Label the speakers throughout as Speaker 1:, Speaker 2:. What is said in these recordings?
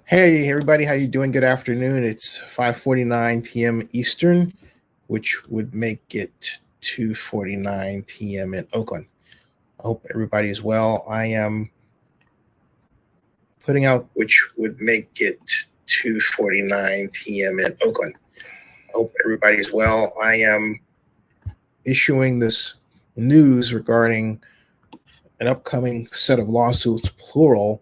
Speaker 1: Hey everybody, how you doing? Good afternoon. It's 5:49 p.m. Eastern, which would make it 2:49 p.m. in Oakland. I hope everybody is well. I am putting out, which would make it 2:49 p.m. in Oakland. I hope everybody is well. I am issuing this news regarding an upcoming set of lawsuits, plural,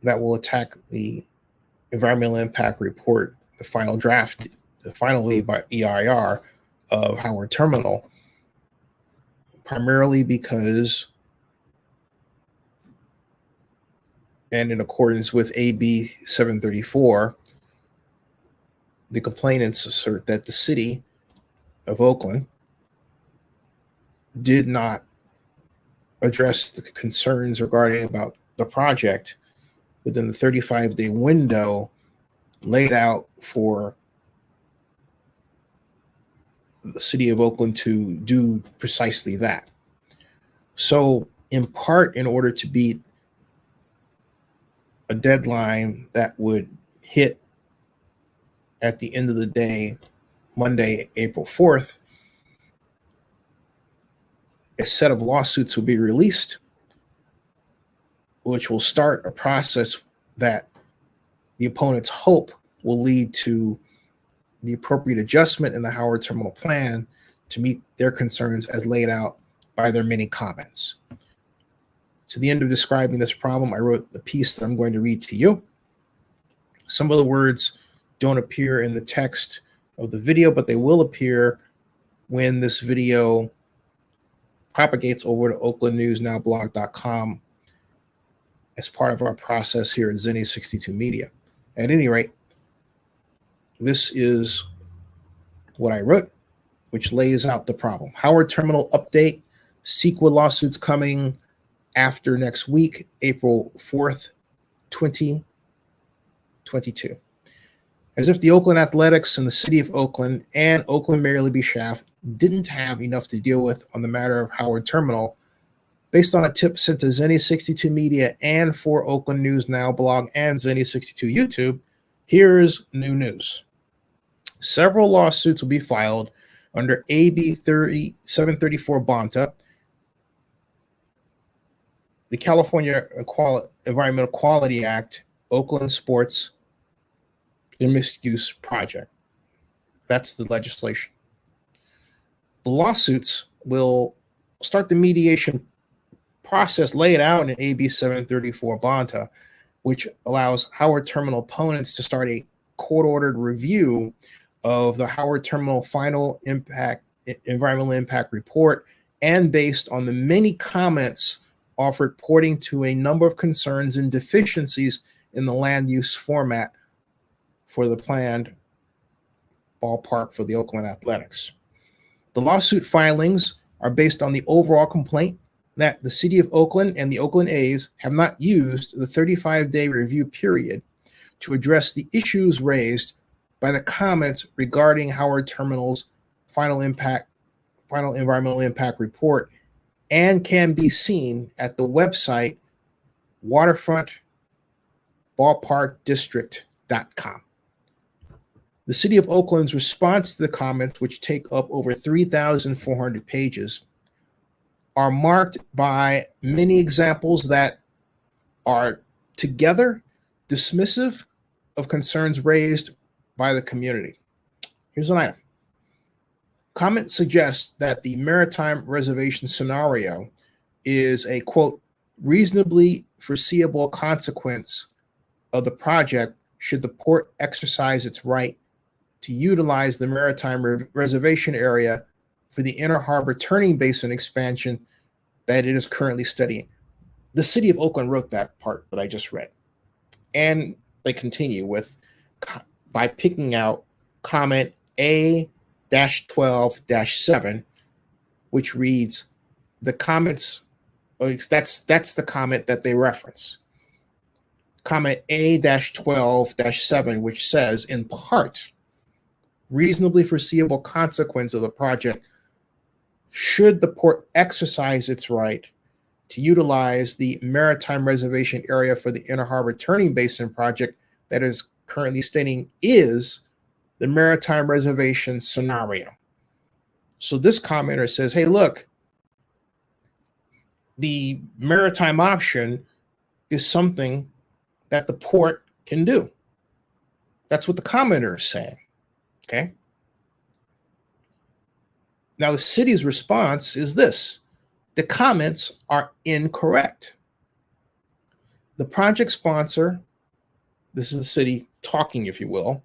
Speaker 1: that will attack the environmental impact report, the final draft, the final EIR of Howard Terminal, primarily because, and in accordance with AB 734, the complainants assert that the City of Oakland did not address the concerns regarding about the project within the 35-day window laid out for the City of Oakland to do precisely that. So, in part, in order to beat a deadline that would hit at the end of the day, Monday, April 4th, a set of lawsuits will be released, which will start a process that the opponents hope will lead to the appropriate adjustment in the Howard Terminal Plan to meet their concerns as laid out by their many comments. To the end of describing this problem, I wrote the piece that I'm going to read to you. Some of the words don't appear in the text of the video, but they will appear when this video propagates over to oaklandnewsnowblog.com as part of our process here at Zenny 62 Media. At any rate, this is what I wrote, which lays out the problem. Howard Terminal update, CEQA lawsuits coming after next week, April 4th, 2022. As if the Oakland Athletics and the City of Oakland and Oakland Mayor Libby Schaaf didn't have enough to deal with on the matter of Howard Terminal, based on a tip sent to Zenny 62 Media and for Oakland News Now blog and Zenny 62 YouTube, here's new news. Several lawsuits will be filed under AB 734 Bonta, the California Environmental Quality Act, Oakland Sports Misuse Project. That's the legislation. The lawsuits will start the mediation process laid out in AB 734 Bonta, which allows Howard Terminal opponents to start a court-ordered review of the Howard Terminal final environmental impact report, and based on the many comments offered pointing to a number of concerns and deficiencies in the land use format for the planned ballpark for the Oakland Athletics. The lawsuit filings are based on the overall complaint that the City of Oakland and the Oakland A's have not used the 35-day review period to address the issues raised by the comments regarding Howard Terminal's final environmental impact report, and can be seen at the website waterfrontballparkdistrict.com. The City of Oakland's response to the comments, which take up over 3,400 pages, are marked by many examples that are together dismissive of concerns raised by the community. Here's an item. Comment suggests that the maritime reservation scenario is a, quote, reasonably foreseeable consequence of the project should the port exercise its right to utilize the maritime reservation area for the inner harbor turning basin expansion that it is currently studying. The City of Oakland wrote that part that I just read. And they continue with, by picking out comment A-12-7, which reads, the comments, that's the comment that they reference. Comment A-12-7, which says, in part, reasonably foreseeable consequence of the project should the port exercise its right to utilize the maritime reservation area for the Inner Harbor Turning Basin project that is currently stating is the maritime reservation scenario. So this commenter says, hey, look, the maritime option is something that the port can do. That's what the commenter is saying, okay? Now, the city's response is this. The comments are incorrect. The project sponsor, this is the city talking, if you will,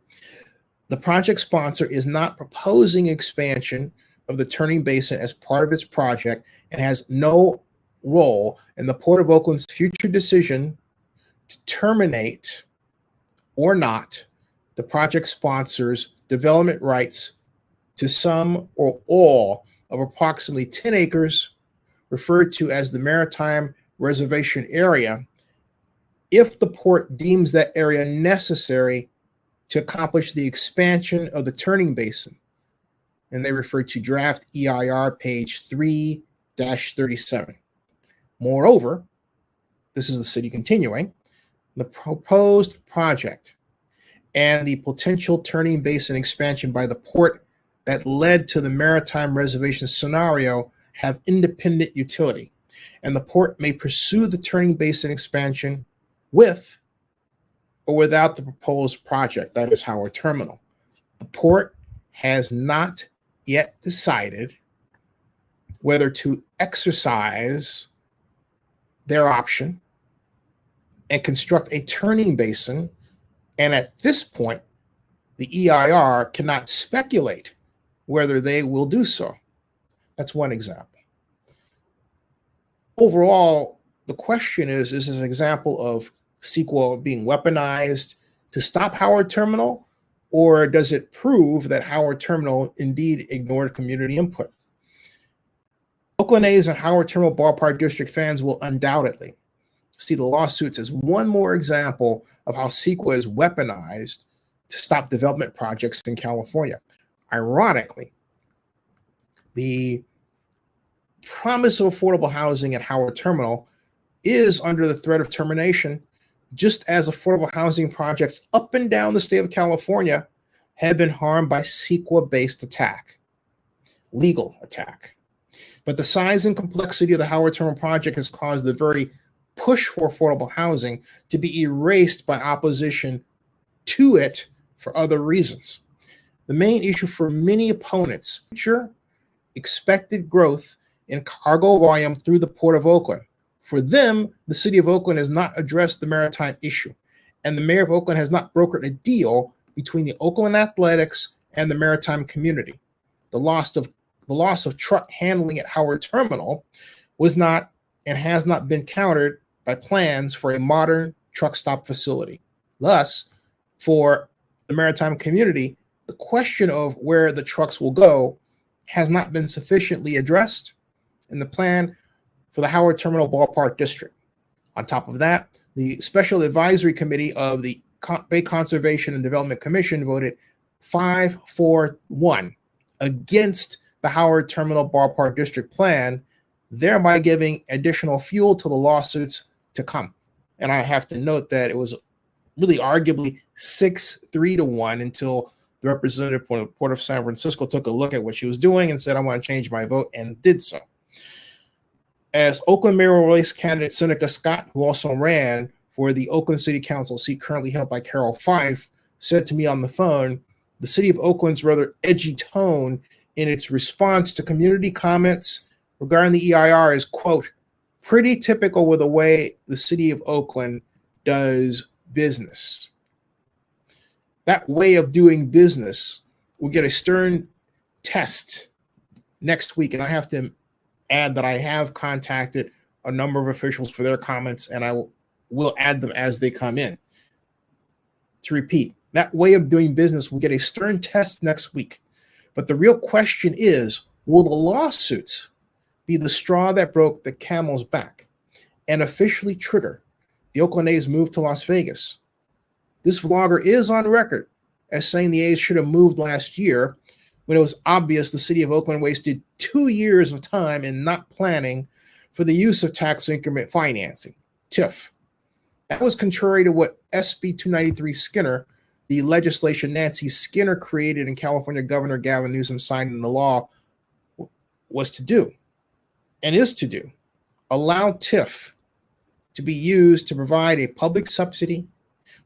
Speaker 1: the project sponsor is not proposing expansion of the turning basin as part of its project and has no role in the Port of Oakland's future decision to terminate or not the project sponsor's development rights to some or all of approximately 10 acres referred to as the maritime reservation area if the port deems that area necessary to accomplish the expansion of the turning basin. And they refer to draft EIR page 3-37. Moreover, this is the city continuing, the proposed project and the potential turning basin expansion by the port that led to the maritime reservation scenario have independent utility, and the port may pursue the turning basin expansion with or without the proposed project, that is Howard Terminal. The port has not yet decided whether to exercise their option and construct a turning basin, and at this point, the EIR cannot speculate whether they will do so. That's one example. Overall, the question is this an example of CEQA being weaponized to stop Howard Terminal, or does it prove that Howard Terminal indeed ignored community input? Oakland A's and Howard Terminal Ballpark District fans will undoubtedly see the lawsuits as one more example of how CEQA is weaponized to stop development projects in California. Ironically, the promise of affordable housing at Howard Terminal is under the threat of termination, just as affordable housing projects up and down the state of California have been harmed by CEQA-based attack, legal attack. But the size and complexity of the Howard Terminal project has caused the very push for affordable housing to be erased by opposition to it for other reasons. The main issue for many opponents, future expected growth in cargo volume through the Port of Oakland. For them, the City of Oakland has not addressed the maritime issue, and the Mayor of Oakland has not brokered a deal between the Oakland Athletics and the maritime community. The loss of truck handling at Howard Terminal was not and has not been countered by plans for a modern truck stop facility. Thus, for the maritime community, the question of where the trucks will go has not been sufficiently addressed in the plan for the Howard Terminal Ballpark District. On top of that, the Special Advisory Committee of the Bay Conservation and Development Commission voted 5-4-1 against the Howard Terminal Ballpark District plan, thereby giving additional fuel to the lawsuits to come. And I have to note that it was really arguably 6-3-1 until the representative for the Port of San Francisco took a look at what she was doing and said, I want to change my vote, and did so. As Oakland mayoral race candidate Seneca Scott, who also ran for the Oakland City Council seat currently held by Carol Fife, said to me on the phone, the City of Oakland's rather edgy tone in its response to community comments regarding the EIR is, quote, pretty typical with the way the City of Oakland does business. That way of doing business will get a stern test next week, and I have to add that I have contacted a number of officials for their comments, and I will add them as they come in. To repeat, that way of doing business will get a stern test next week. But the real question is, will the lawsuits be the straw that broke the camel's back and officially trigger the Oakland A's move to Las Vegas? This vlogger is on record as saying the A's should have moved last year when it was obvious the City of Oakland wasted 2 years of time in not planning for the use of tax increment financing, TIF. That was contrary to what SB 293 Skinner, the legislation Nancy Skinner created and California Governor Gavin Newsom signed into law, was to do and is to do. Allow TIF to be used to provide a public subsidy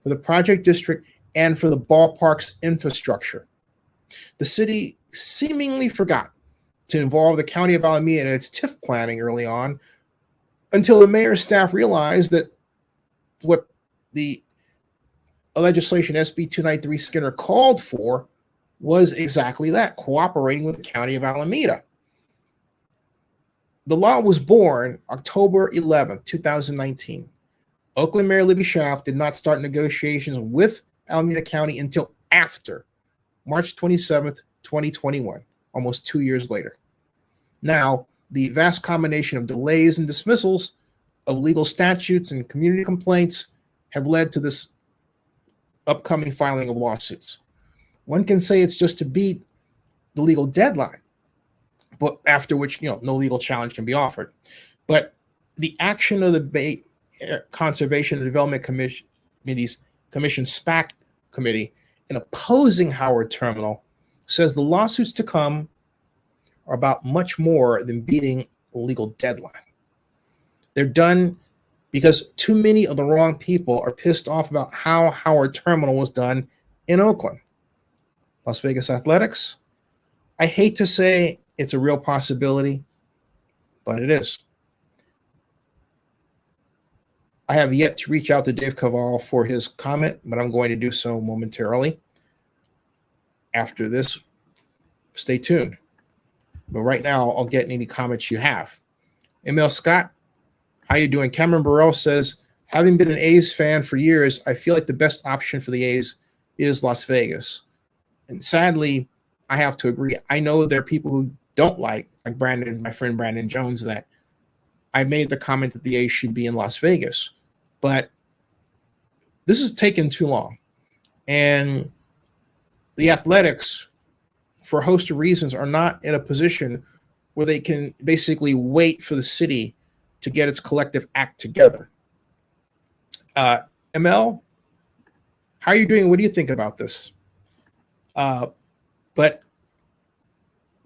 Speaker 1: for the project district and for the ballpark's infrastructure. The city seemingly forgot to involve the county of Alameda in its TIF planning early on until the mayor's staff realized that what the legislation SB 293 Skinner called for was exactly that, cooperating with the county of Alameda. The law was born October 11th, 2019. Oakland Mayor Libby Schaaf did not start negotiations with Alameda County until after March 27th, 2021, almost 2 years later. Now, the vast combination of delays and dismissals of legal statutes and community complaints have led to this upcoming filing of lawsuits. One can say it's just to beat the legal deadline, but after which, no legal challenge can be offered. But the action of the Bay Conservation and Development Commission SPAC committee in opposing Howard Terminal says the lawsuits to come are about much more than beating a legal deadline. They're done because too many of the wrong people are pissed off about how Howard Terminal was done in Oakland. Las Vegas Athletics, I hate to say it's a real possibility, but it is. I have yet to reach out to Dave Cavall for his comment, but I'm going to do so momentarily. After this, stay tuned. But right now, I'll get any comments you have. Emil Scott, how you doing? Cameron Burrell says, having been an A's fan for years, I feel like the best option for the A's is Las Vegas. And sadly, I have to agree. I know there are people who don't like Brandon, my friend Brandon Jones, that I made the comment that the A's should be in Las Vegas. But this has taken too long. And the Athletics, for a host of reasons, are not in a position where they can basically wait for the city to get its collective act together. ML, how are you doing? What do you think about this? But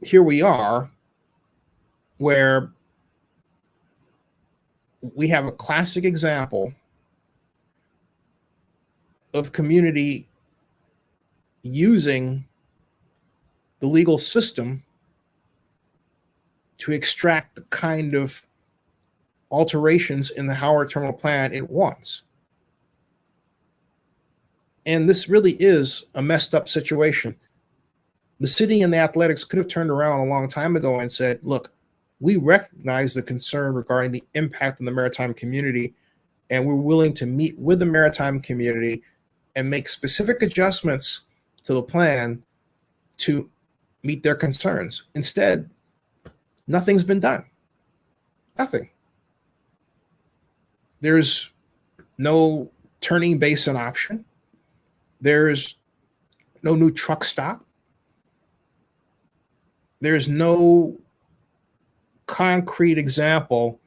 Speaker 1: here we are, where we have a classic example of community using the legal system to extract the kind of alterations in the Howard Terminal plan it wants. And this really is a messed up situation. The city and the Athletics could have turned around a long time ago and said, look, we recognize the concern regarding the impact on the maritime community, and we're willing to meet with the maritime community and make specific adjustments to the plan to meet their concerns. Instead, nothing's been done. Nothing. There's no turning basin option. There's no new truck stop. There's no concrete example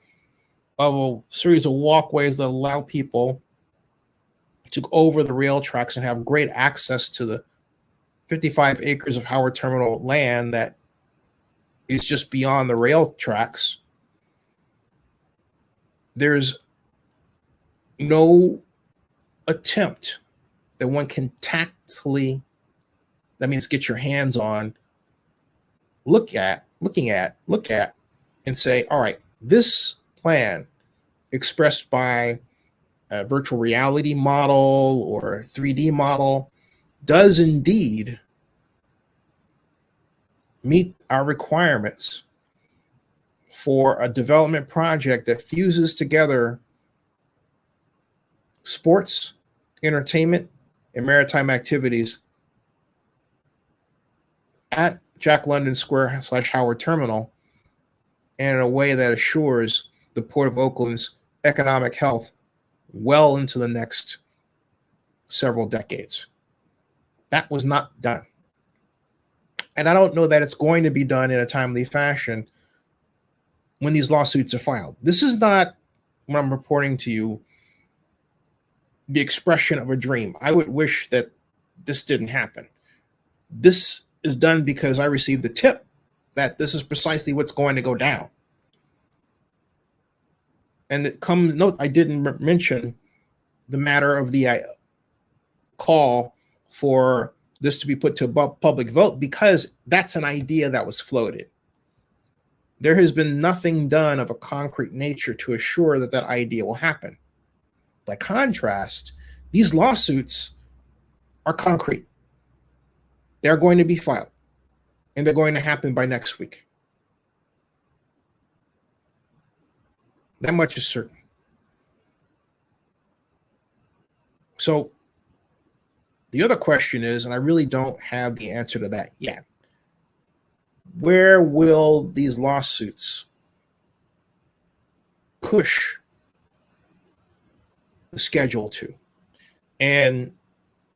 Speaker 1: of a series of walkways that allow people to go over the rail tracks and have great access to the 55 acres of Howard Terminal land that is just beyond the rail tracks. There's no attempt that one can tactfully, that means get your hands on, look at, and say, all right, this plan expressed by a virtual reality model or 3D model does indeed meet our requirements for a development project that fuses together sports, entertainment, and maritime activities at Jack London Square / Howard Terminal, and in a way that assures the Port of Oakland's economic health well into the next several decades. That was not done. And I don't know that it's going to be done in a timely fashion, when these lawsuits are filed. This is not, when I'm reporting to you, the expression of a dream. I would wish that this didn't happen. This is done because I received the tip that this is precisely what's going to go down. And it comes, note, I didn't mention the matter of the call for this to be put to a public vote, because that's an idea that was floated. There has been nothing done of a concrete nature to assure that that idea will happen. By contrast, these lawsuits are concrete. They're going to be filed, and they're going to happen by next week. That much is certain. So the other question is, and I really don't have the answer to that yet, where will these lawsuits push the schedule to? And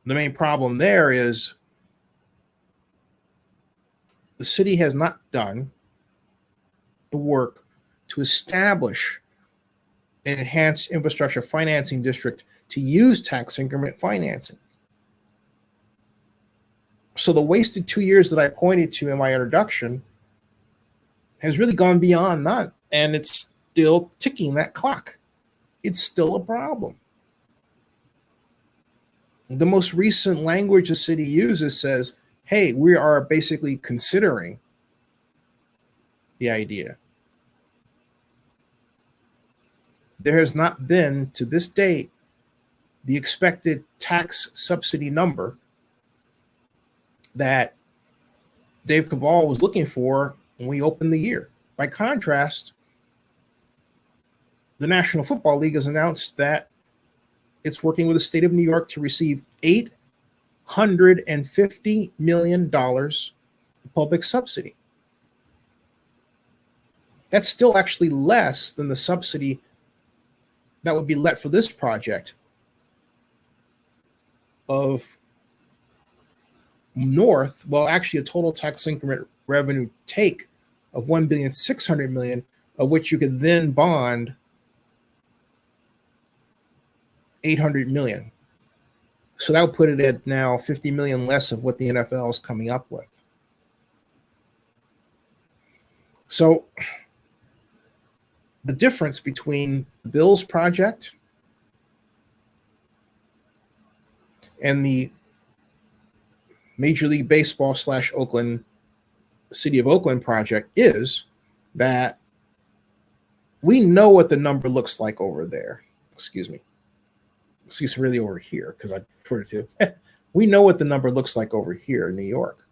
Speaker 1: the main problem there is the city has not done the work to establish an enhanced infrastructure financing district to use tax increment financing. So the wasted 2 years that I pointed to in my introduction has really gone beyond that, and it's still ticking that clock. It's still a problem. The most recent language the city uses says, hey, we are basically considering the idea. There has not been, to this date, the expected tax subsidy number that Dave Cabal was looking for when we opened the year. By contrast, the National Football League has announced that it's working with the state of New York to receive $850 million public subsidy. That's still actually less than the subsidy that would be let for this project of north, well, actually a total tax increment revenue take of $1,600,000,000, of which you could then bond $800 million. So that would put it at now 50 million less of what the NFL is coming up with. So the difference between the Bills project and the Major League Baseball / Oakland, City of Oakland project is that we know what the number looks like over there. Excuse me, really over here, because I referred to we know what the number looks like over here in New York.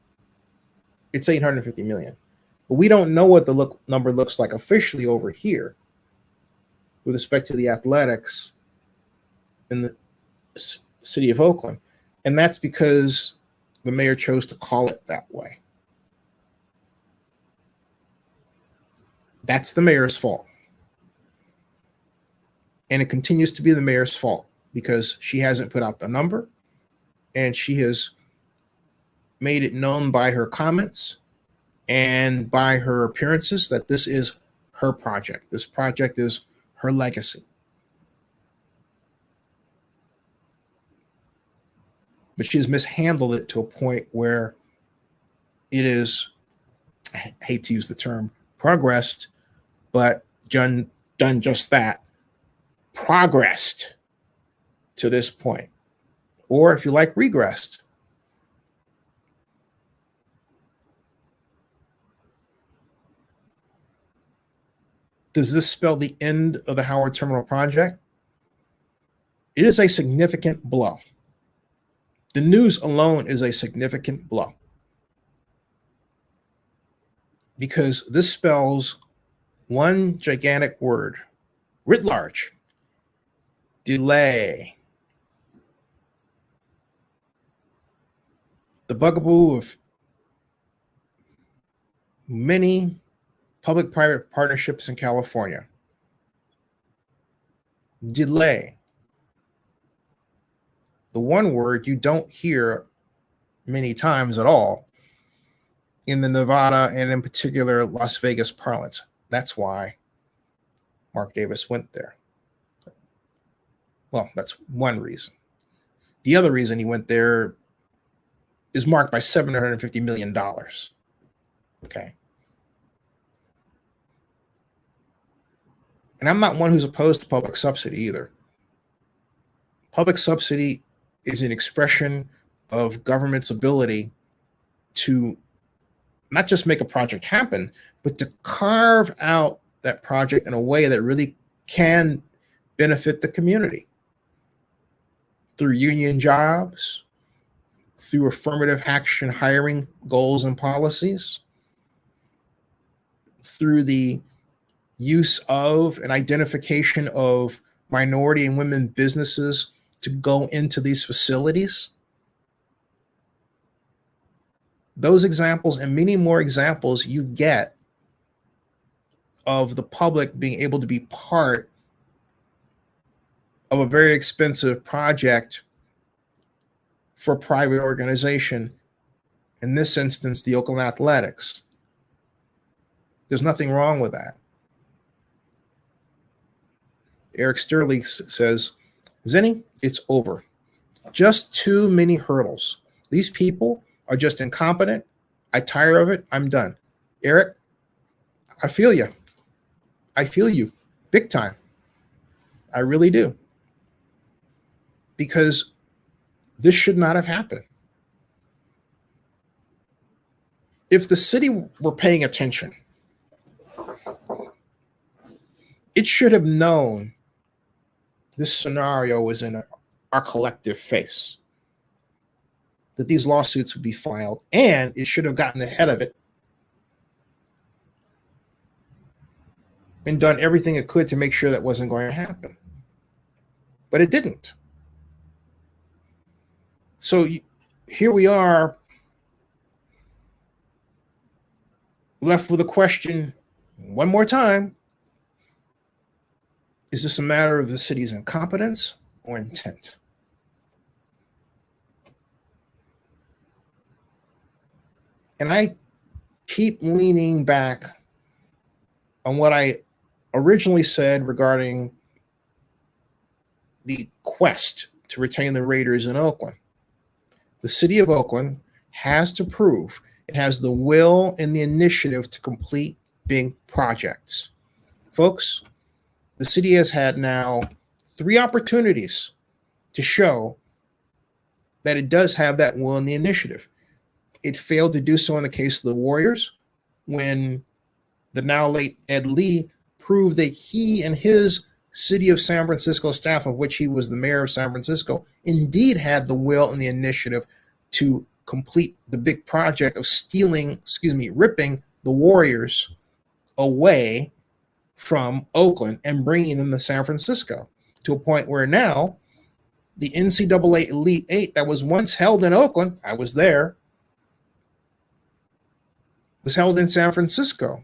Speaker 1: It's 850 million. But we don't know what the number looks like officially over here with respect to the athletics in the City of Oakland. And that's because the mayor chose to call it that way. That's the mayor's fault. And it continues to be the mayor's fault because she hasn't put out the number, and she has made it known by her comments and by her appearances that this is her project. This project is her legacy. But she has mishandled it to a point where it is, I hate to use the term progressed, but done just that, progressed to this point. Or if you like, regressed. Does this spell the end of the Howard Terminal project? It is a significant blow. The news alone is a significant blow, because this spells one gigantic word, writ large: delay. The bugaboo of many public-private partnerships in California. Delay. The one word you don't hear many times at all in the Nevada and in particular Las Vegas parlance. That's why Mark Davis went there. Well, that's one reason. The other reason he went there is marked by $750 million. Okay. And I'm not one who's opposed to public subsidy either. Public subsidy is an expression of government's ability to not just make a project happen, but to carve out that project in a way that really can benefit the community through union jobs, through affirmative action hiring goals and policies, through the use of and identification of minority and women businesses to go into these facilities. Those examples and many more examples you get of the public being able to be part of a very expensive project for a private organization, in this instance, the Oakland Athletics. There's nothing wrong with that. Eric Sterling says, Zenny, it's over. Just too many hurdles. These people are just incompetent. I tire of it. I'm done. Eric, I feel you. I feel you big time. I really do. Because this should not have happened. If the city were paying attention, it should have known this scenario was in our collective face, that these lawsuits would be filed, and it should have gotten ahead of it and done everything it could to make sure that wasn't going to happen. But it didn't. So here we are, left with a question one more time. Is this a matter of the city's incompetence or intent? And I keep leaning back on what I originally said regarding the quest to retain the Raiders in Oakland. The city of Oakland has to prove it has the will and the initiative to complete big projects. Folks, the city has had now 3 opportunities to show that it does have that will and the initiative. It failed to do so in the case of the Warriors when the now late Ed Lee proved that he and his city of San Francisco staff, of which he was the mayor of San Francisco, indeed had the will and the initiative to complete the big project of ripping the Warriors away from Oakland and bringing them to San Francisco, to a point where now the NCAA Elite Eight that was once held in Oakland, I was there, was held in San Francisco,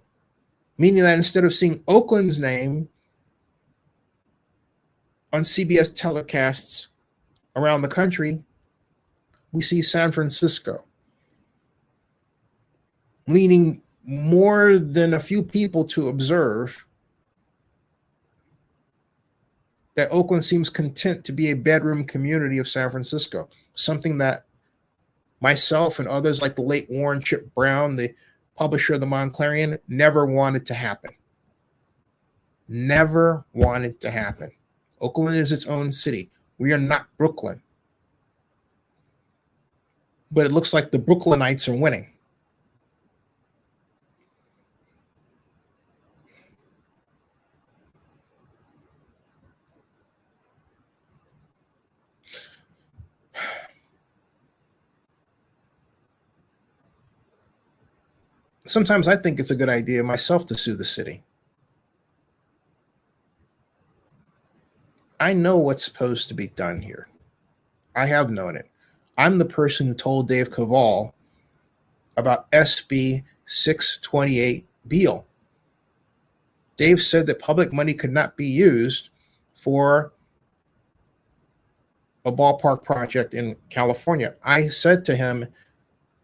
Speaker 1: meaning that instead of seeing Oakland's name on CBS telecasts around the country, we see San Francisco, leaning more than a few people to observe that Oakland seems content to be a bedroom community of San Francisco, something that myself and others like the late Warren Chip Brown, the publisher of the Montclarian, never wanted to happen. Never wanted to happen. Oakland is its own city. We are not Brooklyn. But it looks like the Brooklynites are winning. Sometimes I think it's a good idea myself to sue the city. I know what's supposed to be done here. I have known it. I'm the person who told Dave Cavall about SB 628 Beal. Dave said that public money could not be used for a ballpark project in California. I said to him,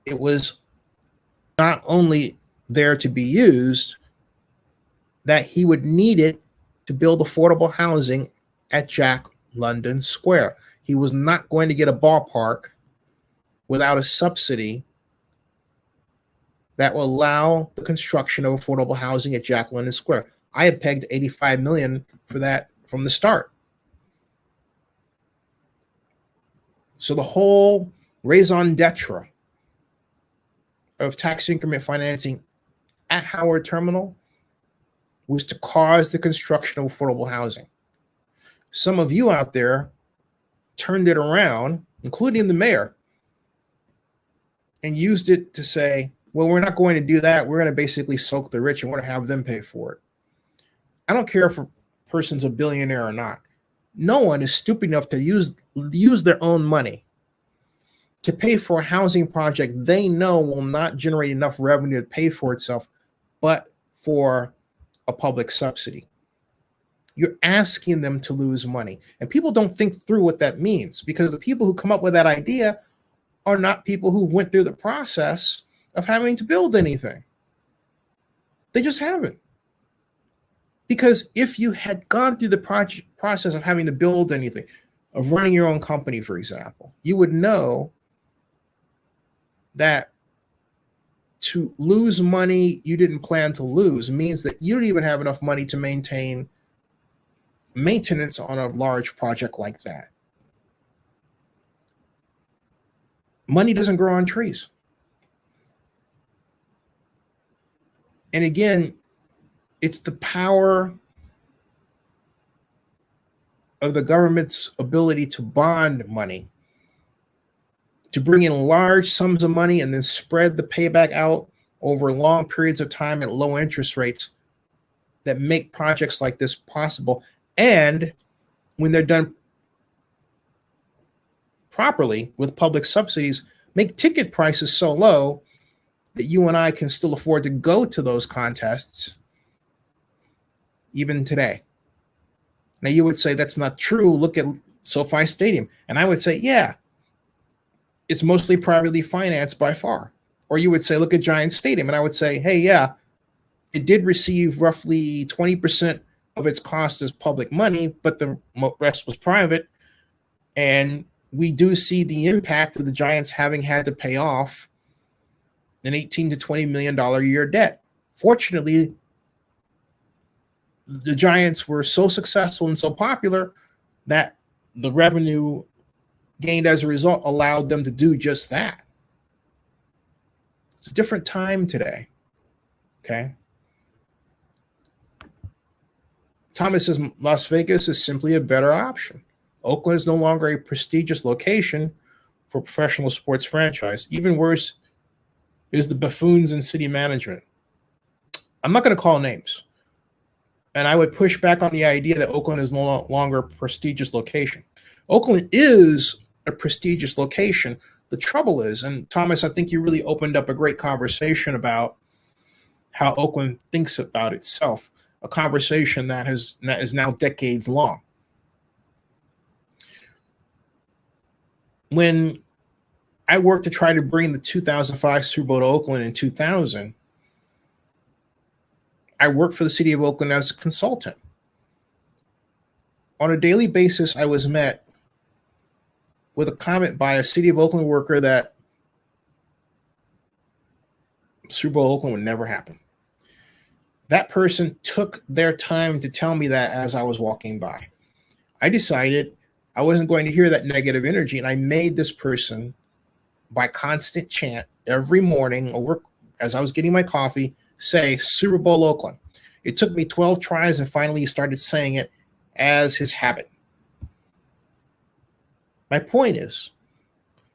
Speaker 1: it was not only there to be used, that he would need it to build affordable housing at Jack London Square. He was not going to get a ballpark without a subsidy that will allow the construction of affordable housing at Jack London Square. I had pegged $85 million for that from the start. So the whole raison d'etre of tax increment financing at Howard Terminal was to cause the construction of affordable housing. Some of you out there turned it around, including the mayor, and used it to say, well, we're not going to do that. We're going to basically soak the rich and we're going to have them pay for it. I don't care if a person's a billionaire or not. No one is stupid enough to use their own money to pay for a housing project they know will not generate enough revenue to pay for itself, but for a public subsidy. You're asking them to lose money. And people don't think through what that means, because the people who come up with that idea are not people who went through the process of having to build anything. They just haven't. Because if you had gone through the process of having to build anything, of running your own company, for example, you would know that to lose money you didn't plan to lose means that you don't even have enough money to maintain maintenance on a large project like that. Money doesn't grow on trees. And again, it's the power of the government's ability to bond money, to bring in large sums of money and then spread the payback out over long periods of time at low interest rates, that make projects like this possible. And when they're done properly with public subsidies, make ticket prices so low that you and I can still afford to go to those contests even today. Now you would say that's not true. Look at SoFi Stadium. And I would say, yeah, it's mostly privately financed by far. Or you would say, look at Giants Stadium. And I would say, hey, yeah, it did receive roughly 20% of its cost as public money, but the rest was private. And we do see the impact of the Giants having had to pay off an $18 to $20 million a year debt. Fortunately, the Giants were so successful and so popular that the revenue gained as a result allowed them to do just that. It's a different time today. Okay. Thomas says Las Vegas is simply a better option. Oakland is no longer a prestigious location for professional sports franchise. Even worse is the buffoons in city management. I'm not going to call names. And I would push back on the idea that Oakland is no longer a prestigious location. Oakland is a prestigious location. The trouble is, and Thomas, I think you really opened up a great conversation about how Oakland thinks about itself, a conversation that is now decades long. When I worked to try to bring the 2005 Super Bowl to Oakland in 2000, I worked for the City of Oakland as a consultant. On a daily basis, I was met with a comment by a City of Oakland worker that Super Bowl Oakland would never happen. That person took their time to tell me that as I was walking by. I decided I wasn't going to hear that negative energy, and I made this person, by constant chant every morning or as I was getting my coffee, say Super Bowl Oakland. It took me 12 tries, and finally he started saying it as his habit. My point is,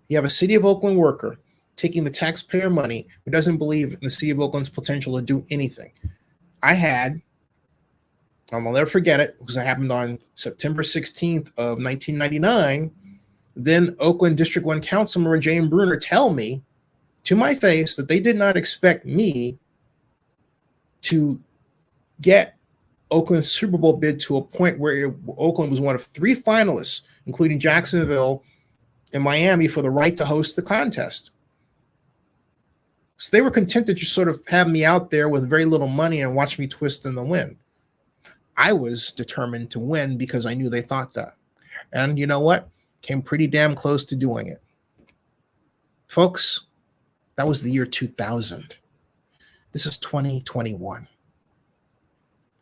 Speaker 1: you have a City of Oakland worker taking the taxpayer money who doesn't believe in the City of Oakland's potential to do anything. I'll never forget it because it happened on September 16th of 1999. Then Oakland District 1 Councilmember Jane Bruner tell me to my face that they did not expect me to get Oakland's Super Bowl bid to a point where Oakland was one of 3 finalists, including Jacksonville and Miami, for the right to host the contest. So they were content to just sort of have me out there with very little money and watch me twist in the wind. I was determined to win because I knew they thought that. And you know what? Came pretty damn close to doing it. Folks, that was the year 2000. This is 2021.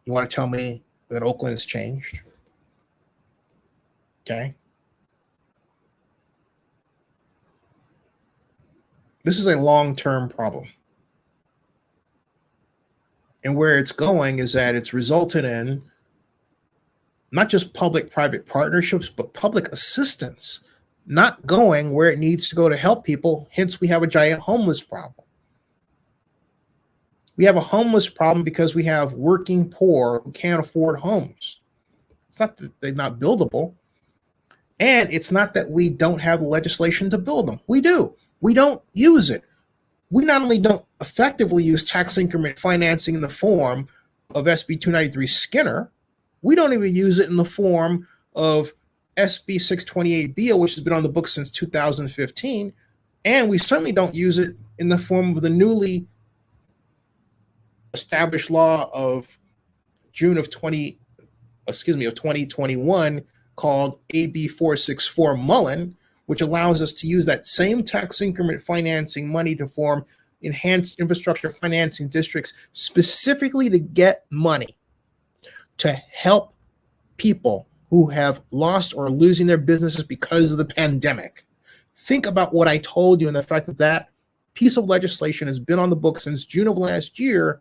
Speaker 1: You want to tell me that Oakland has changed? Okay. This is a long-term problem. And where it's going is that it's resulted in not just public-private partnerships, but public assistance not going where it needs to go to help people. Hence, we have a giant homeless problem. We have a homeless problem because we have working poor who can't afford homes. It's not that they're not buildable. And it's not that we don't have legislation to build them. We do. We don't use it. We not only don't effectively use tax increment financing in the form of SB 293 Skinner, we don't even use it in the form of SB 628B, which has been on the books since 2015. And we certainly don't use it in the form of the newly established law of June of 2021 called AB 464 Mullen, which allows us to use that same tax increment financing money to form enhanced infrastructure financing districts specifically to get money to help people who have lost or are losing their businesses because of the pandemic. Think about what I told you and the fact that that piece of legislation has been on the books since June of last year.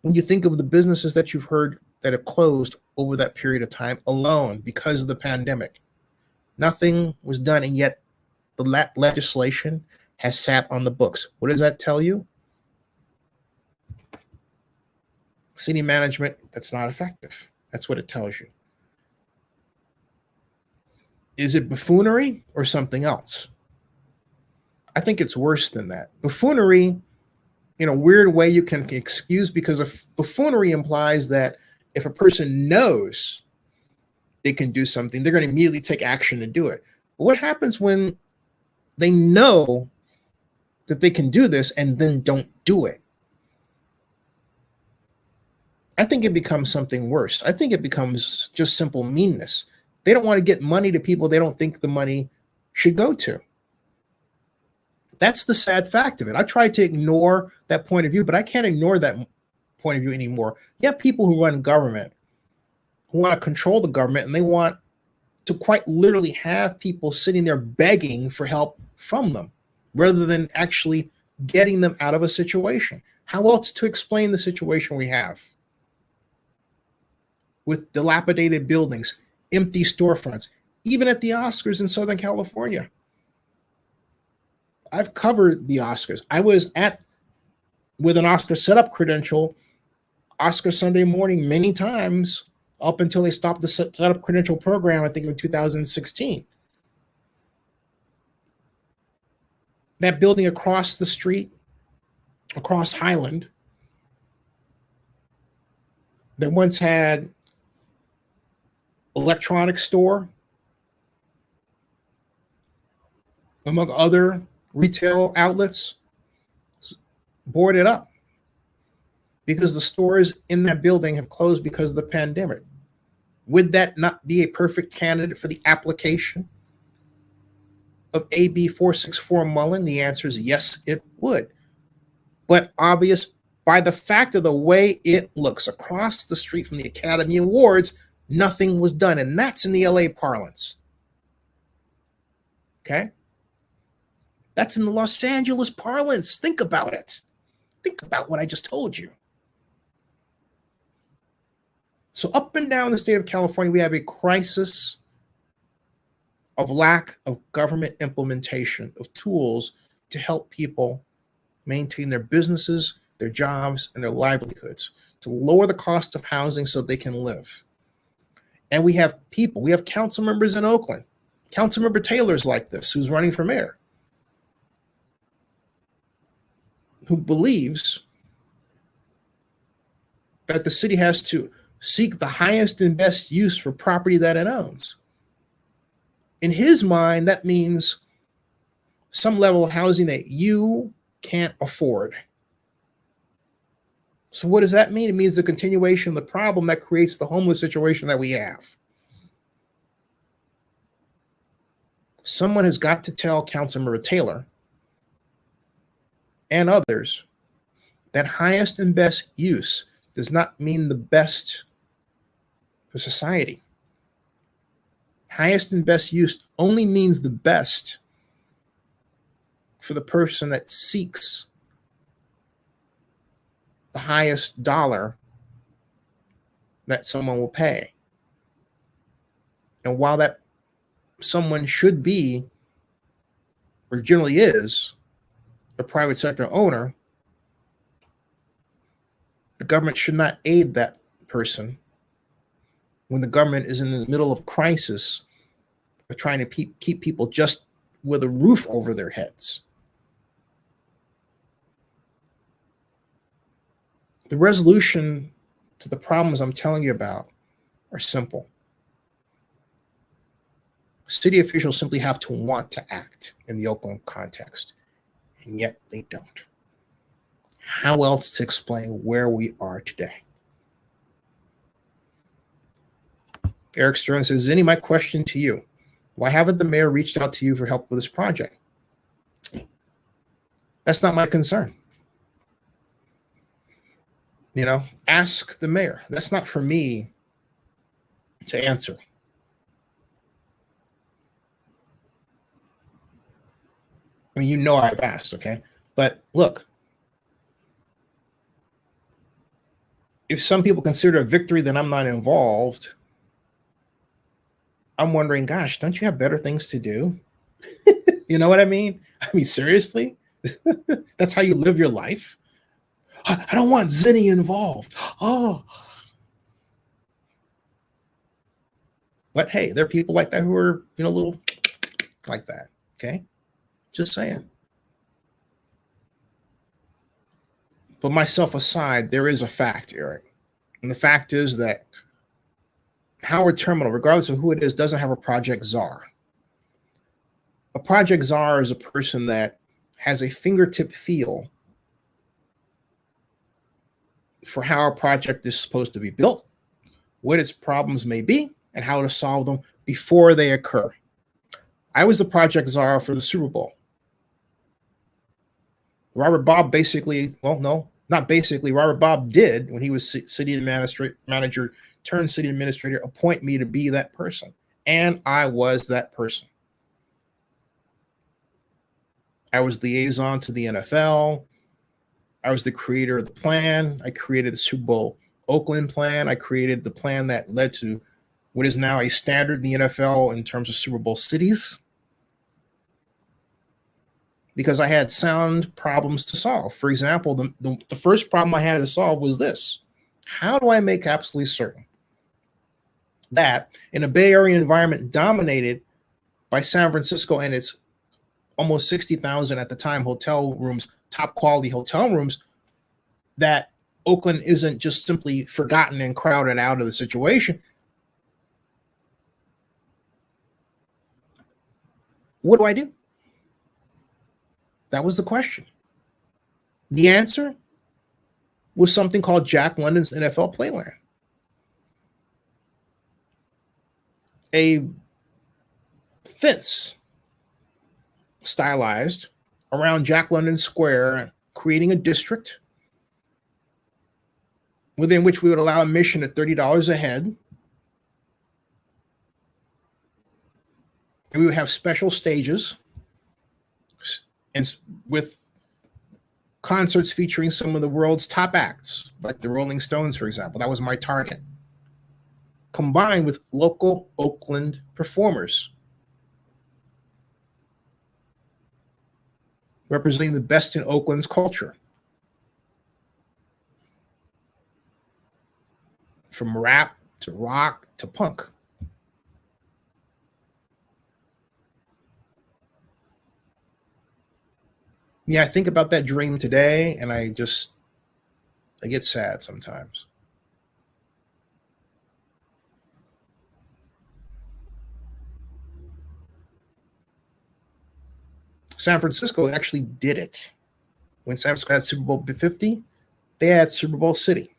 Speaker 1: When you think of the businesses that you've heard that have closed over that period of time alone because of the pandemic, nothing was done, and yet the legislation has sat on the books. What does that tell you? City management that's not effective. That's what it tells you. Is it buffoonery or something else? I think it's worse than that. Buffoonery, in a weird way, you can excuse, because if buffoonery implies that if a person knows they can do something, they're going to immediately take action to do it. But what happens when they know that they can do this and then don't do it? I think it becomes something worse. I think it becomes just simple meanness. They don't want to get money to people they don't think the money should go to. That's the sad fact of it. I tried to ignore that point of view, but I can't ignore that point of view anymore. You have people who run government, who want to control the government, and they want to quite literally have people sitting there begging for help from them rather than actually getting them out of a situation. How else to explain the situation we have? With dilapidated buildings, empty storefronts, even at the Oscars in Southern California. I've covered the Oscars. I was with an Oscar setup credential, Oscar Sunday morning many times up until they stopped the setup credential program, I think in 2016. That building across the street, across Highland, that once had electronics store, among other retail outlets, boarded up because the stores in that building have closed because of the pandemic. Would that not be a perfect candidate for the application of AB 464 Mullen? The answer is yes, it would. But obvious by the fact of the way it looks across the street from the Academy Awards, nothing was done. And that's in the LA parlance. Okay? That's in the Los Angeles parlance. Think about it. Think about what I just told you. So up and down the state of California, we have a crisis of lack of government implementation of tools to help people maintain their businesses, their jobs, and their livelihoods, to lower the cost of housing so they can live. And we have people, we have council members in Oakland, Councilmember Taylor's like this, who's running for mayor, who believes that the city has to seek the highest and best use for property that it owns. In his mind, that means some level of housing that you can't afford. So what does that mean? It means the continuation of the problem that creates the homeless situation that we have. Someone has got to tell Councilmember Taylor and others that highest and best use does not mean the best for society. Highest and best use only means the best for the person that seeks the highest dollar that someone will pay. And while that someone should be, or generally is, a private sector owner, the government should not aid that person when the government is in the middle of crisis of trying to keep people just with a roof over their heads. The resolution to the problems I'm telling you about are simple. City officials simply have to want to act in the Oakland context, and yet they don't. How else to explain where we are today? Eric Stern says, Zinni, my question to you, why haven't the mayor reached out to you for help with this project? That's not my concern. You know, ask the mayor. That's not for me to answer. I mean, you know I've asked, okay? But look, if some people consider a victory that I'm not involved, I'm wondering, gosh, don't you have better things to do? You know what I mean? I mean, seriously? That's how you live your life? I don't want Zinni involved. Oh. But hey, there are people like that who are, you know, a little like that, okay? Just saying. But myself aside, there is a fact, Eric. And the fact is that Howard Terminal, regardless of who it is, doesn't have a project czar. A project czar is a person that has a fingertip feel for how a project is supposed to be built, what its problems may be, and how to solve them before they occur. I was the project czar for the Super Bowl. Robert Bob basically, well, no, not basically, Robert Bob did, when he was city manager turned city administrator, appoint me to be that person. And I was that person. I was liaison to the NFL. I was the creator of the plan. I created the Super Bowl Oakland plan. I created the plan that led to what is now a standard in the NFL in terms of Super Bowl cities, because I had sound problems to solve. For example, the first problem I had to solve was this. How do I make absolutely certain that in a Bay Area environment dominated by San Francisco and its almost 60,000 at the time hotel rooms, top quality hotel rooms, that Oakland isn't just simply forgotten and crowded out of the situation? What do I do? That was the question. The answer was something called Jack London's NFL Playland. A fence stylized around Jack London Square, creating a district within which we would allow admission at $30 a head. And we would have special stages and with concerts featuring some of the world's top acts, like the Rolling Stones, for example. That was my target. Combined with local Oakland performers representing the best in Oakland's culture. From rap to rock to punk. Yeah, I think about that dream today and I get sad sometimes. San Francisco actually did it. When San Francisco had Super Bowl 50, They had Super Bowl City.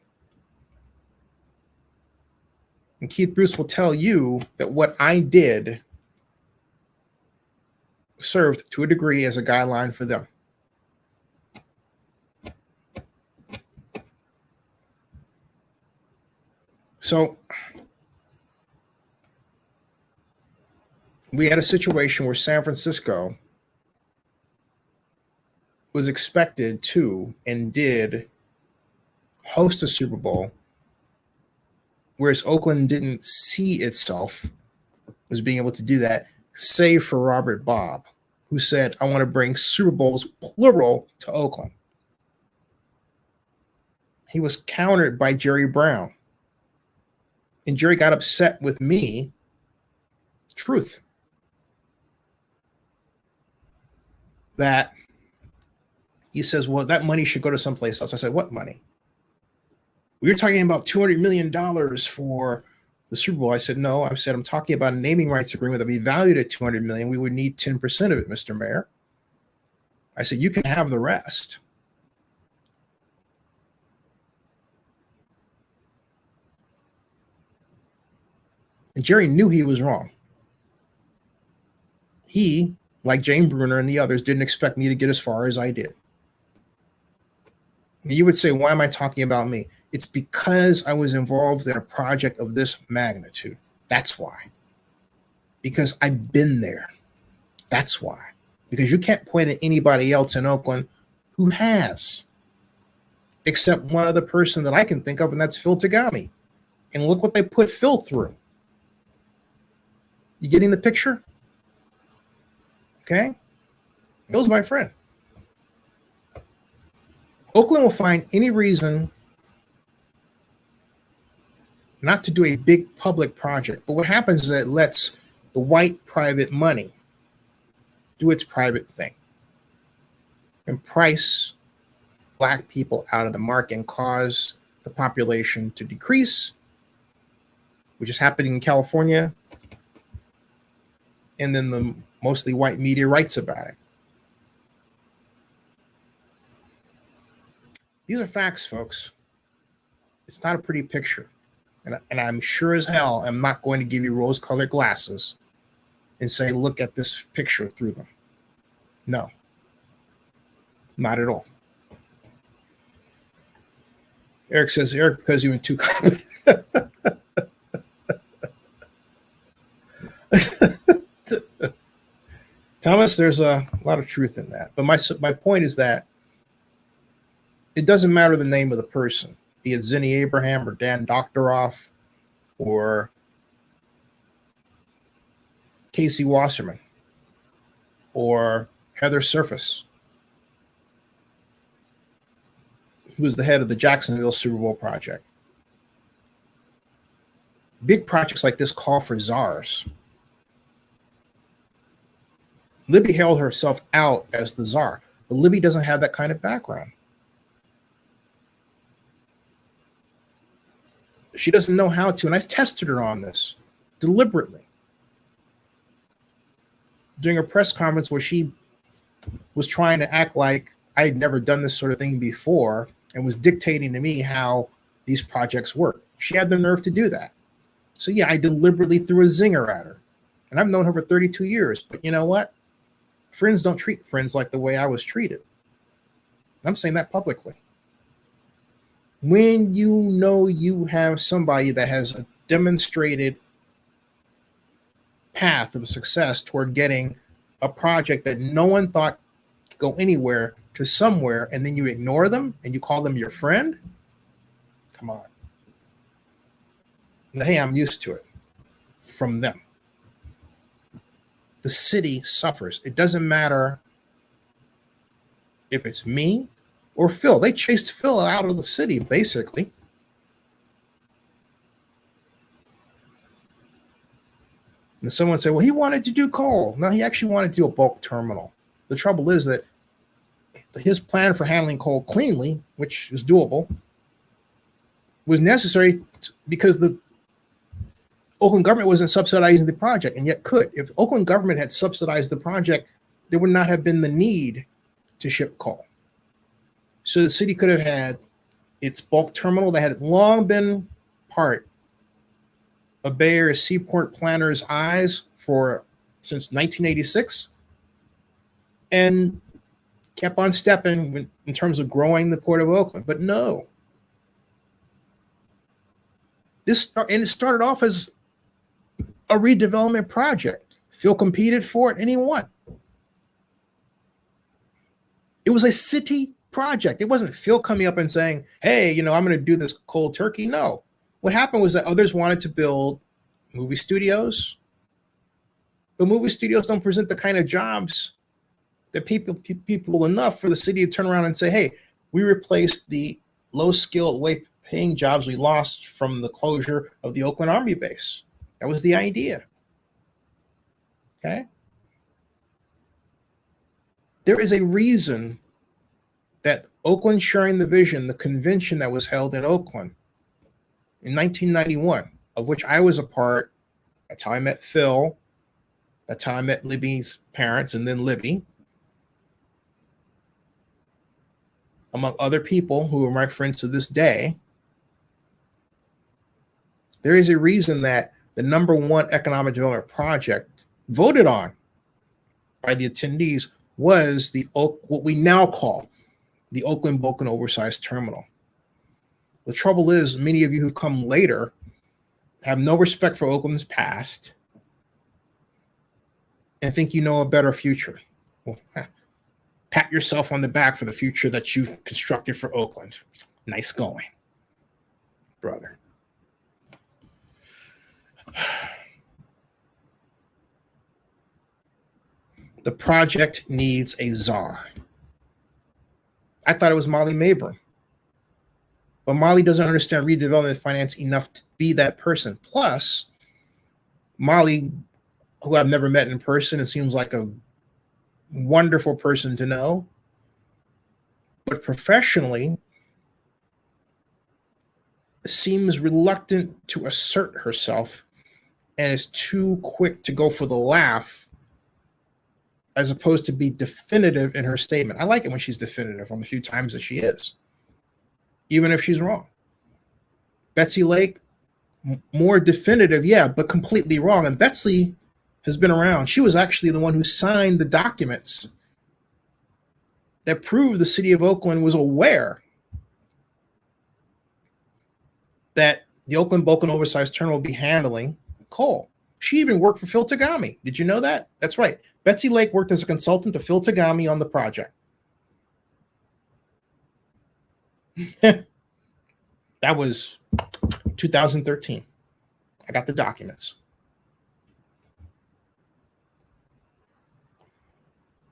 Speaker 1: And Keith Bruce will tell you that what I did served to a degree as a guideline for them. So we had a situation where San Francisco was expected to and did host a Super Bowl, whereas Oakland didn't see itself as being able to do that, save for Robert Bobb, who said, I want to bring Super Bowls, plural, to Oakland. He was countered by Jerry Brown. And Jerry got upset with me. Truth. That he says, well, that money should go to someplace else. I said, what money? We were talking about $200 million for the Super Bowl. I said, no. I said, I'm talking about a naming rights agreement that we valued at $200 million. We would need 10% of it, Mr. Mayor. I said, you can have the rest. And Jerry knew he was wrong. He, like Jane Bruner and the others, didn't expect me to get as far as I did. And you would say, why am I talking about me? It's because I was involved in a project of this magnitude. That's why. Because I've been there. That's why. Because you can't point at anybody else in Oakland who has, except one other person that I can think of, and that's Phil Tagami. And look what they put Phil through. You getting the picture? Okay? Phil's my friend. Oakland will find any reason not to do a big public project. But what happens is that it lets the white private money do its private thing and price black people out of the market and cause the population to decrease, which is happening in California. And then the mostly white media writes about it. These are facts, folks. It's not a pretty picture. And I'm sure as hell I'm not going to give you rose-colored glasses and say, look at this picture through them. No. Not at all. Eric says, Eric, because you were too confident. Thomas, there's a lot of truth in that. But my point is that it doesn't matter the name of the person, be it Zinni Abraham or Dan Doctoroff or Casey Wasserman or Heather Surface, who was the head of the Jacksonville Super Bowl project. Big projects like this call for czars. Libby held herself out as the czar, but Libby doesn't have that kind of background. She doesn't know how to, and I tested her on this deliberately. During a press conference where she was trying to act like I had never done this sort of thing before and was dictating to me how these projects work. She had the nerve to do that. So yeah, I deliberately threw a zinger at her. And I've known her for 32 years. But you know what? Friends don't treat friends like the way I was treated. I'm saying that publicly. When you know you have somebody that has a demonstrated path of success toward getting a project that no one thought could go anywhere to somewhere, and then you ignore them and you call them your friend, come on. Hey, I'm used to it from them. The city suffers. It doesn't matter if it's me or Phil. They chased Phil out of the city, basically. And someone said, well, he wanted to do coal. No, he actually wanted to do a bulk terminal. The trouble is that his plan for handling coal cleanly, which is doable, was necessary because the Oakland government wasn't subsidizing the project, and yet could. If Oakland government had subsidized the project, there would not have been the need to ship coal. So the city could have had its bulk terminal that had long been part of Bay Area seaport planners' eyes since 1986, and kept on stepping in terms of growing the Port of Oakland. But no, it started off as a redevelopment project. Phil competed for it and he won. It was a city project. It wasn't Phil coming up and saying, hey, I'm going to do this cold turkey. No. What happened was that others wanted to build movie studios, but movie studios don't present the kind of jobs that people enough for the city to turn around and say, hey, we replaced the low-skilled, low-paying jobs we lost from the closure of the Oakland Army base. That was the idea. Okay? There is a reason that Oakland Sharing the Vision, the convention that was held in Oakland in 1991, of which I was a part. That's how I met Phil. That's how I met Libby's parents and then Libby, among other people who are my friends to this day. There is a reason that the number one economic development project voted on by the attendees was what we now call the Oakland Bulk and Oversized Terminal. The trouble is, many of you who come later have no respect for Oakland's past and think you know a better future. Well, pat yourself on the back for the future that you constructed for Oakland. Nice going, brother. The project needs a czar. I thought it was Molly Mabry. But Molly doesn't understand redevelopment finance enough to be that person. Plus, Molly, who I've never met in person, it seems like a wonderful person to know. But professionally, seems reluctant to assert herself and is too quick to go for the laugh as opposed to be definitive in her statement. I like it when she's definitive on the few times that she is, even if she's wrong. Betsy Lake, more definitive, yeah, but completely wrong. And Betsy has been around. She was actually the one who signed the documents that proved the city of Oakland was aware that the Oakland Bulk and Oversized Terminal will be handling coal. She even worked for Phil Tagami. Did you know that? That's right. Betsy Lake worked as a consultant to Phil Tagami on the project. That was 2013. I got the documents.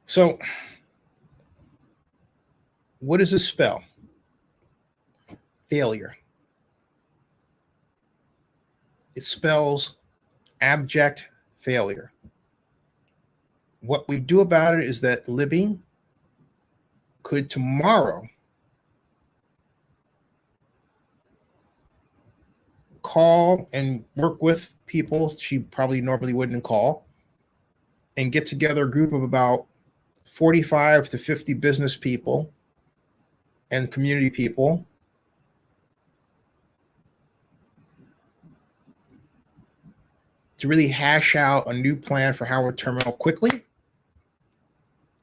Speaker 1: So, what does this spell? Failure. It spells abject failure. What we do about it is that Libby could tomorrow call and work with people she probably normally wouldn't call and get together a group of about 45 to 50 business people and community people to really hash out a new plan for Howard Terminal quickly,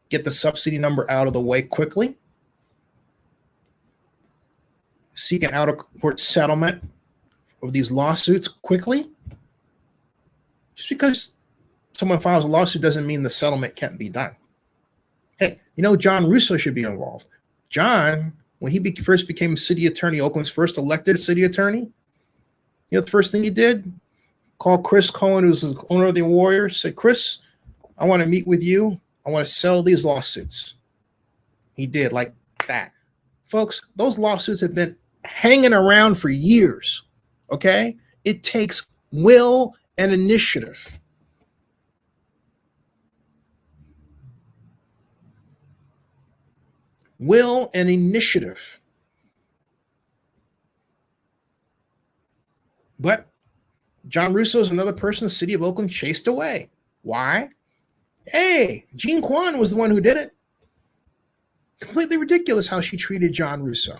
Speaker 1: get the subsidy number out of the way quickly, seek an out-of-court settlement of these lawsuits quickly. Just because someone files a lawsuit doesn't mean the settlement can't be done. Hey, John Russo should be involved. John, when he first became city attorney, Oakland's first elected city attorney, the first thing he did? Called Chris Cohen, who's the owner of the Warriors, said, Chris, I want to meet with you. I want to settle these lawsuits. He did, like that. Folks, those lawsuits have been hanging around for years, okay? It takes will and initiative. Will and initiative. But John Russo is another person the city of Oakland chased away. Why? Hey, Jean Kwan was the one who did it. Completely ridiculous how she treated John Russo.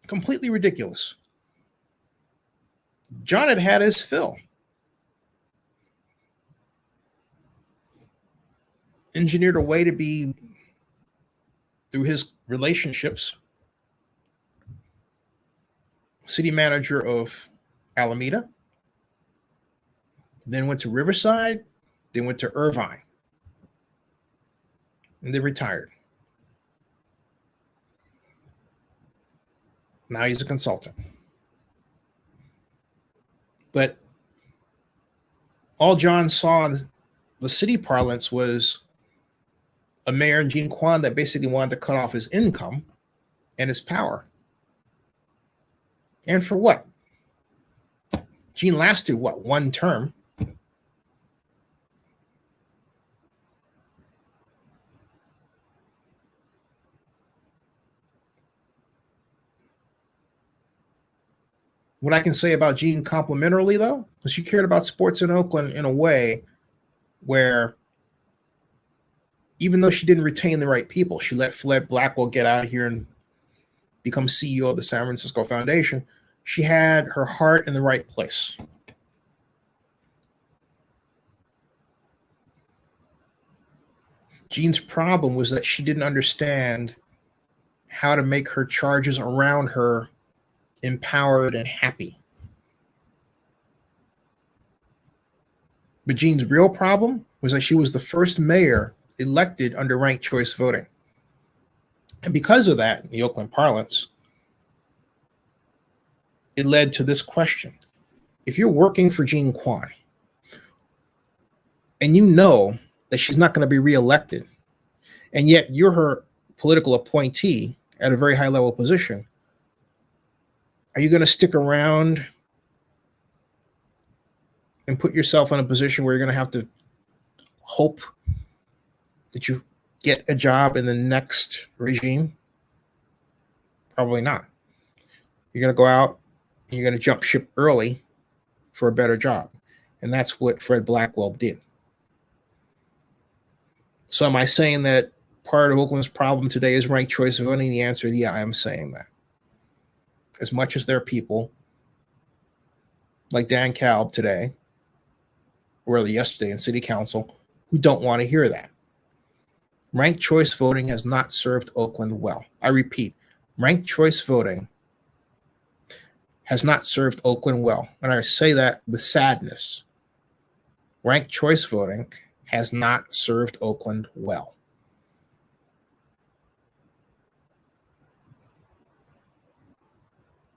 Speaker 1: Completely ridiculous. John had had his fill. Engineered a way to be, through his relationships, city manager of Alameda, then went to Riverside, then went to Irvine, and then retired. Now he's a consultant. But all John saw in the city parlance was a mayor in Gene Kwan that basically wanted to cut off his income and his power. And for what? Gene lasted, what, one term? What I can say about Gene complimentarily, though, is she cared about sports in Oakland in a way where, even though she didn't retain the right people, she let Fred Blackwell get out of here and become CEO of the San Francisco Foundation. She had her heart in the right place. Gene's problem was that she didn't understand how to make her charges around her empowered and happy. But Gene's real problem was that she was the first mayor elected under ranked choice voting. And because of that, in the Oakland parlance, it led to this question. If you're working for Gene Kwan and you know that she's not going to be reelected, and yet you're her political appointee at a very high level position, are you going to stick around and put yourself in a position where you're going to have to hope that you get a job in the next regime? Probably not. You're going to go out and you're going to jump ship early for a better job. And that's what Fred Blackwell did. So am I saying that part of Oakland's problem today is ranked choice voting? The answer is yeah, I am saying that. As much as there are people like Dan Kalb today, or yesterday in City Council, who don't want to hear that. Ranked choice voting has not served Oakland well. I repeat, ranked choice voting has not served Oakland well. And I say that with sadness. Ranked choice voting has not served Oakland well.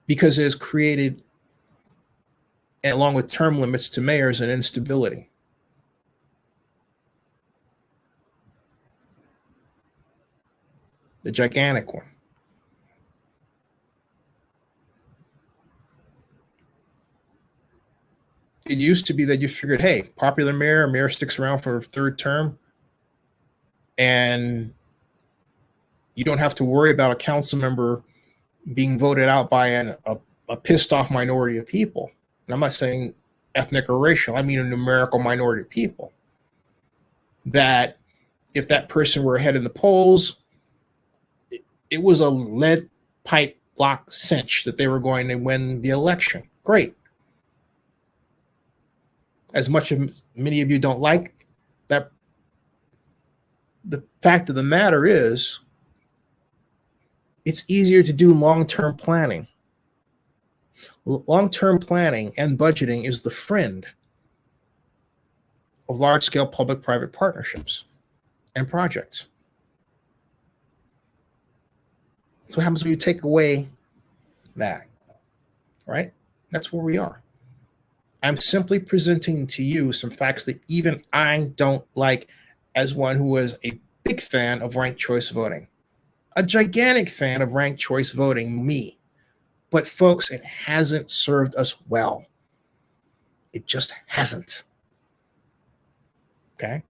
Speaker 1: Because it has created, along with term limits to mayors, an instability. The gigantic one. It used to be that you figured, hey, popular mayor sticks around for a third term, and you don't have to worry about a council member being voted out by a pissed off minority of people. And I'm not saying ethnic or racial, I mean a numerical minority of people. That if that person were ahead in the polls, it was a lead pipe block cinch that they were going to win the election. Great. As much as many of you don't like that, the fact of the matter is, it's easier to do long-term planning. Long-term planning and budgeting is the friend of large-scale public-private partnerships and projects. So what happens when you take away that, right? That's where we are. I'm simply presenting to you some facts that even I don't like, as one who is a big fan of ranked choice voting. A gigantic fan of ranked choice voting, me. But folks, it hasn't served us well. It just hasn't. Okay?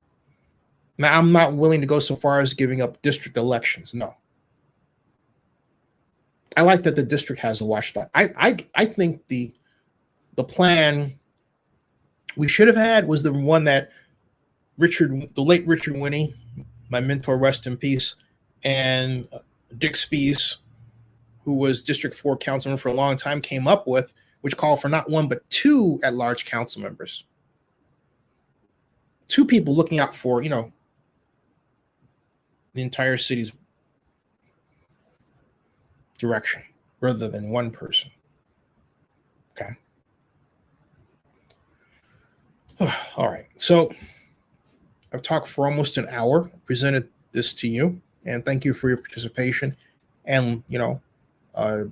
Speaker 1: Now, I'm not willing to go so far as giving up district elections. No. I like that the district has a watchdog. I think the plan we should have had was the one that the late Richard Winnie, my mentor, rest in peace, and Dick Spees, who was District 4 councilman for a long time, came up with, which called for not one but two at-large council members. Two people looking out for, the entire city's direction rather than one person. Okay. All right. So I've talked for almost an hour, presented this to you, and thank you for your participation. And, I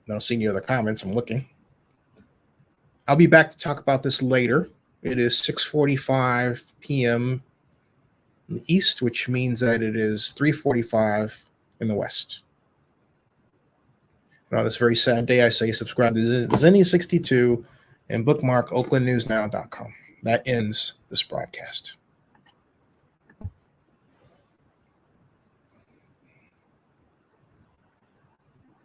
Speaker 1: don't see any other comments. I'm looking. I'll be back to talk about this later. It is 6:45 p.m. in the East, which means that it is 3:45 in the West. And on this very sad day, I say subscribe to Zenny62 and bookmark oaklandnewsnow.com. That ends this broadcast.